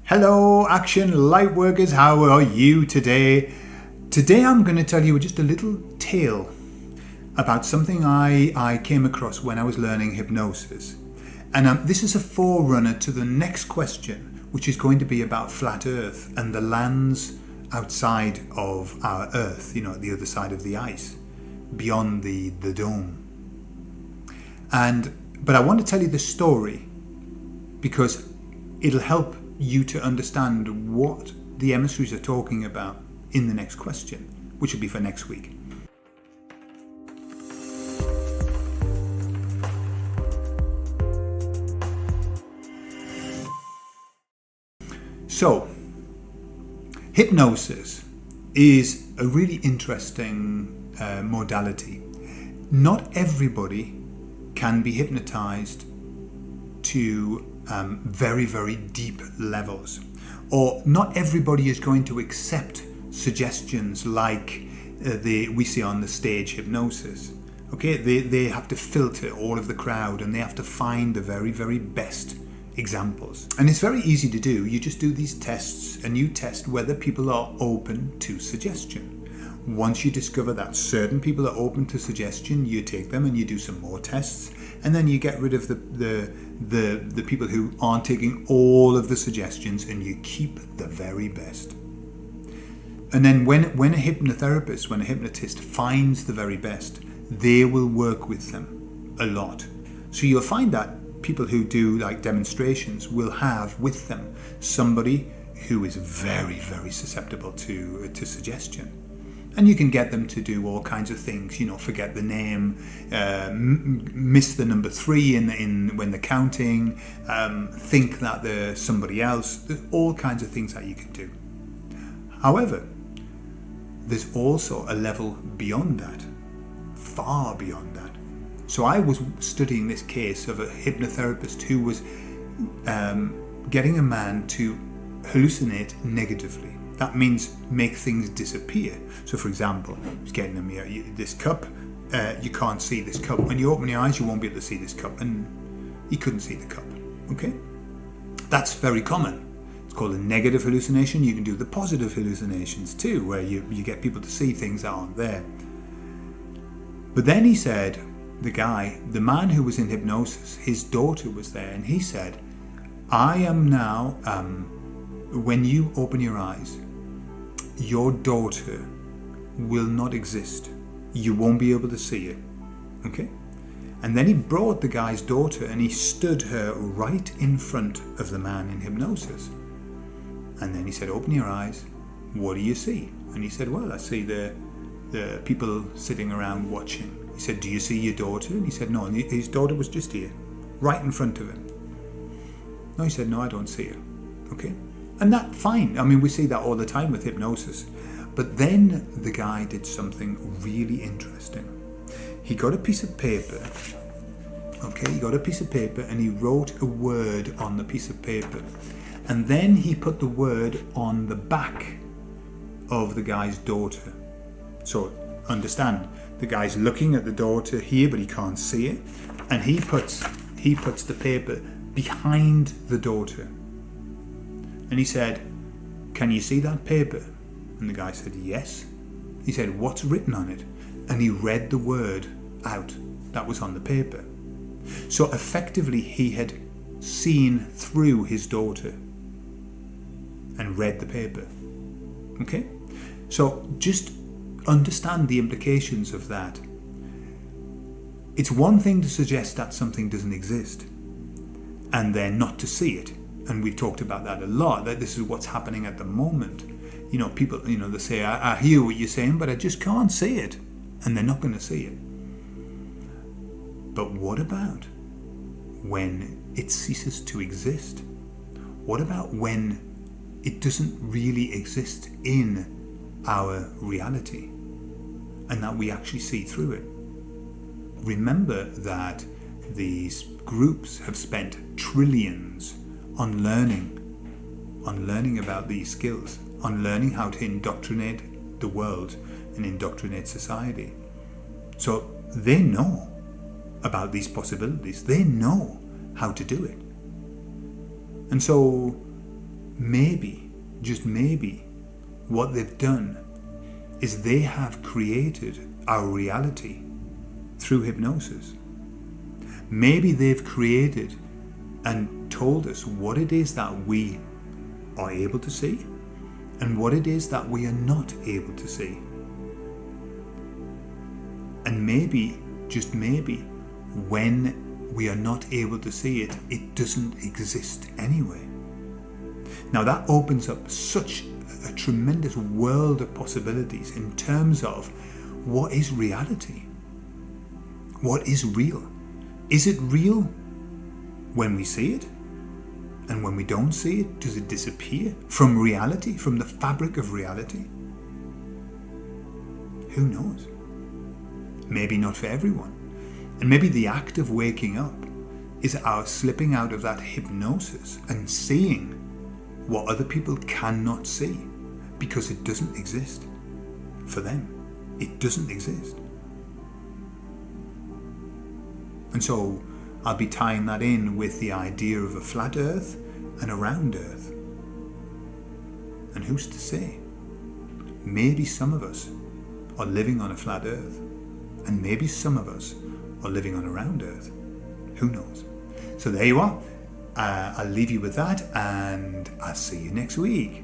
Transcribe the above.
Hello, Action Lightworkers. How are you today? Today I'm going to tell you just a little tale about something I came across when I was learning hypnosis. And this is a forerunner to the next question, which is going to be about flat Earth and the lands outside of our Earth, the other side of the ice, beyond the dome. But I want to tell you the story because it'll help you to understand what the emissaries are talking about in the next question, which will be for next week. So, hypnosis is a really interesting modality. Not everybody can be hypnotized to very, very deep levels, or not everybody is going to accept suggestions like we see on the stage hypnosis. Okay, they have to filter all of the crowd and they have to find the very, very best examples. And it's very easy to do. You just do these tests and you test whether people are open to suggestion. Once you discover that certain people are open to suggestion, you take them and you do some more tests, and then you get rid of the people who aren't taking all of the suggestions, and you keep the very best. And then when a hypnotherapist, when a hypnotist finds the very best, they will work with them a lot. So you'll find that people who do like demonstrations will have with them somebody who is very, very susceptible to suggestion. And you can get them to do all kinds of things, forget the name, miss the number 3 in when they're counting, think that they're somebody else. There's all kinds of things that you can do. However, there's also a level beyond that, far beyond that. So I was studying this case of a hypnotherapist who was getting a man to hallucinate negatively. That means make things disappear. So for example, he's getting them here, this cup, you can't see this cup. When you open your eyes, you won't be able to see this cup. And he couldn't see the cup, okay? That's very common. It's called a negative hallucination. You can do the positive hallucinations too, where you get people to see things that aren't there. But then he said, the man who was in hypnosis, his daughter was there, and he said, I am now, when you open your eyes, your daughter will not exist. You won't be able to see her. Okay? And then he brought the guy's daughter and he stood her right in front of the man in hypnosis. And then he said, open your eyes. What do you see? And he said, well, I see the people sitting around watching. He said, do you see your daughter? And he said, no. And his daughter was just here, right in front of him. No, he said, no, I don't see her. Okay? And that's fine. I mean, we see that all the time with hypnosis. But then the guy did something really interesting. He got a piece of paper. Okay, he got a piece of paper and he wrote a word on the piece of paper. And then he put the word on the back of the guy's daughter. So understand, the guy's looking at the daughter here, but he can't see it. And he puts the paper behind the daughter. And he said, can you see that paper? And the guy said, yes. He said, what's written on it? And he read the word out that was on the paper. So effectively, he had seen through his daughter and read the paper. Okay? So just understand the implications of that. It's one thing to suggest that something doesn't exist and then not to see it. And we've talked about that a lot, that this is what's happening at the moment. People, they say, I hear what you're saying, but I just can't see it. And they're not going to see it. But what about when it ceases to exist? What about when it doesn't really exist in our reality and that we actually see through it? Remember that these groups have spent trillions on learning about these skills, on learning how to indoctrinate the world and indoctrinate society. So they know about these possibilities. They know how to do it. And so maybe, just maybe, what they've done is they have created our reality through hypnosis. Maybe they've created and told us what it is that we are able to see and what it is that we are not able to see. And maybe, just maybe, when we are not able to see it, it doesn't exist anyway. Now that opens up such a tremendous world of possibilities in terms of what is reality? What is real? Is it real when we see it? And when we don't see it, does it disappear from reality, from the fabric of reality? Who knows? Maybe not for everyone. And maybe the act of waking up is our slipping out of that hypnosis and seeing what other people cannot see because it doesn't exist. For them, it doesn't exist. And so I'll be tying that in with the idea of a flat earth and a round earth. And who's to say? Maybe some of us are living on a flat earth, and maybe some of us are living on a round earth. Who knows? So there you are. I'll leave you with that, and I'll see you next week.